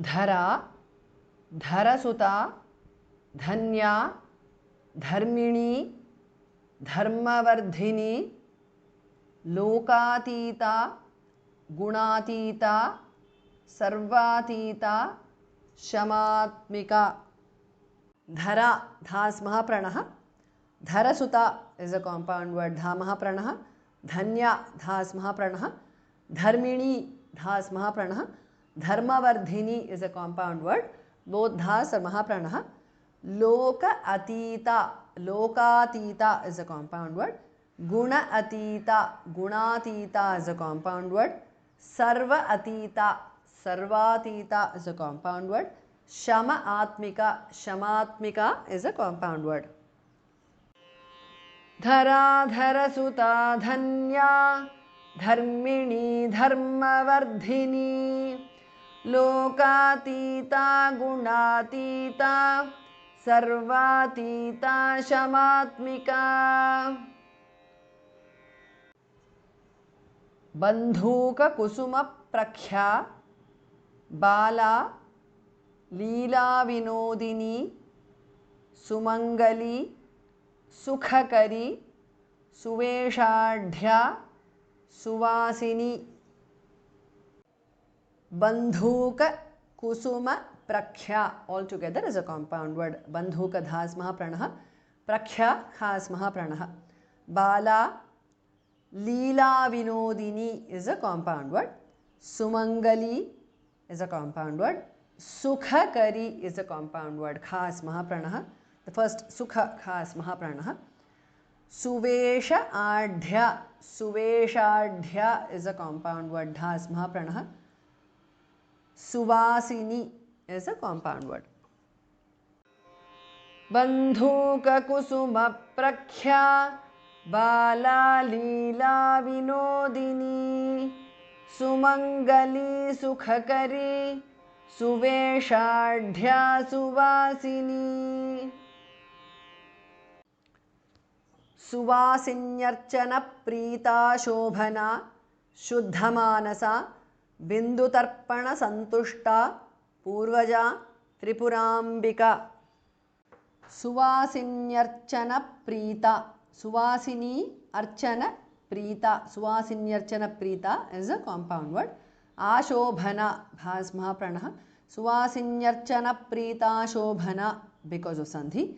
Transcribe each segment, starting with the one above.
धरा धरसुता धन्या धर्मिणी धर्मवर्धिनी लोकातीता गुणातीता सर्वातीता शमात्मिका. धरा धास महाप्रणः. धरसुता is a compound word, dha mahapranah. Dhanya dhas mahapranah. Dharmini dhas mahapranah. Dharmavardhini is a compound word, both dhas are mahapranah. Loka atita, lokatita is a compound word. Guna atita, gunatita is a compound word. Sarva atita, sarvatita is a compound word. Shama atmika, shamatmika is a compound word. Dhara dharasuta dhanya dharmini dharmavardhini lokatita gunatita sarvatita shamatmika. Bandhuka kusuma prakhya bala लीला विनोदिनी सुमंगली सुखकरी सुवेशाढ्या सुवासिनी. बंधूक कुसुम प्रख्या all together is a compound word. बंधूक धास महाप्रणः. प्रख्या खास महाप्रणः. बाला लीला Vinodini is a compound word. सुमंगली is a compound word. Sukhakari is a compound word. Khas mahapranah. The first sukha khas mahapranah. Suvesha adhya. Suvesha adhya is a compound word. Dhas mahapranah. Suvasini is a compound word. Bandhuka kusuma prakhya bala leela vinodini sumangali sukhakari सुवेशाढ्या सुवासिनी. सुवासिन्यर्चन प्रीता शोभना शुद्धमानसा बिंदुतर्पण संतुष्टा पूर्वजा त्रिपुरांबिका. सुवासिन्यर्चन प्रीता, सुवासिनी अर्चन प्रीता, सुवासिन्यर्चन प्रीता is a compound word. Ashobhana bhas mahapranah. Suvasinyaarchana preeta shobhana because of sandhi.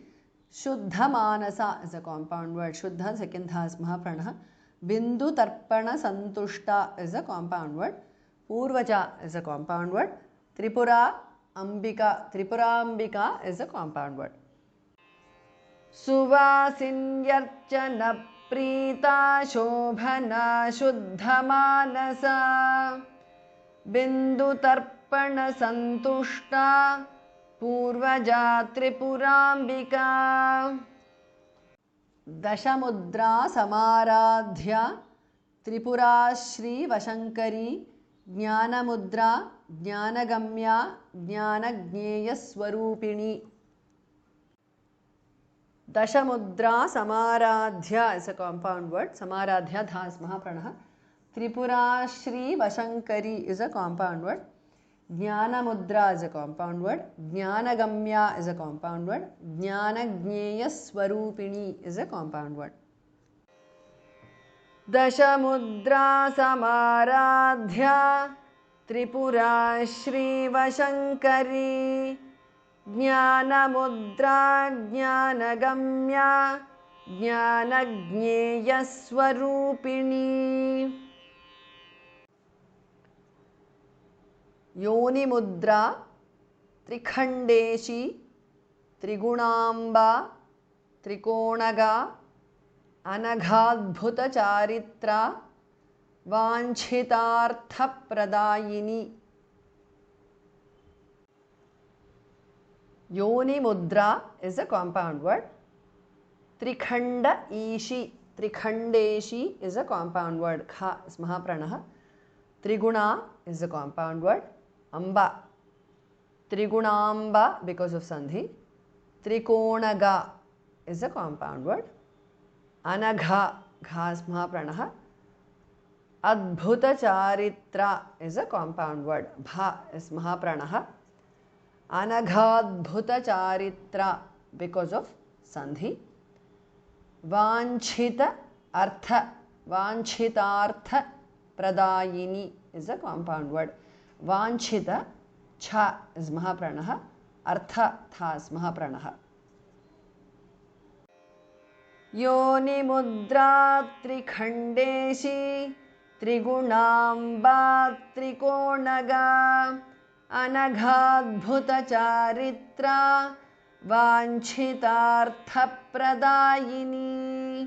Shuddha manasa is a compound word. Shuddha second dhas mahapranah. Bindu tarpana santushta is a compound word. Purvaja is a compound word. Tripura ambika, Tripurambika is a compound word. Suvasinyarchana preeta shobhana shuddha manasa बिंदु तर्पण संतुष्टा पूर्वजा त्रिपुरांबिका. दशमुद्रा समाराध्या त्रिपुरा श्री वशंकरी ज्ञानमुद्रा ज्ञानगम्या ज्ञानज्ञेय स्वरूपिणी. दशमुद्रा समाराध्या is a compound word. समाराध्या धास महाप्रणः. Tripura Shri Vashankari is a compound word. Jnana Mudra is a compound word. Jnana Gamya is a compound word. Jnana Jneya Swarupini is a compound word. Dasha Mudra Samaradhya Tripura Shri Vashankari Jnana Mudra Jnana Gamya Jnana Jneya Swarupini. योनि मुद्रा त्रिखंडेशी त्रिगुणांबा त्रिकोणगा अनघाद्भुत चारित्रा वांछितार्थ प्रदायिनी. योनि मुद्रा is a compound word. त्रिखंड ईशी, त्रिखंडेशी is a compound word. खा is महाप्रणः. Triguna is a compound word. Amba, Trigunamba because of sandhi. Trikonaga is a compound word. Anagha, ghas mahapranah. Adbhuta charitra is a compound word. Bha is mahapranah. अनघाद्भुतचारित्रा because of सन्धि वाञ्छित अर्थ वाञ्छितार्थ प्रदायिनी is a compound word वाञ्छित छ is महाप्राणः अर्थ थास् महाप्राणः योनिमुद्रा त्रिखण्डेशी त्रिगुणाम्बा त्रिकोणगा अनघाद्भुतचारित्रा वाञ्छितार्थप्रदायिनी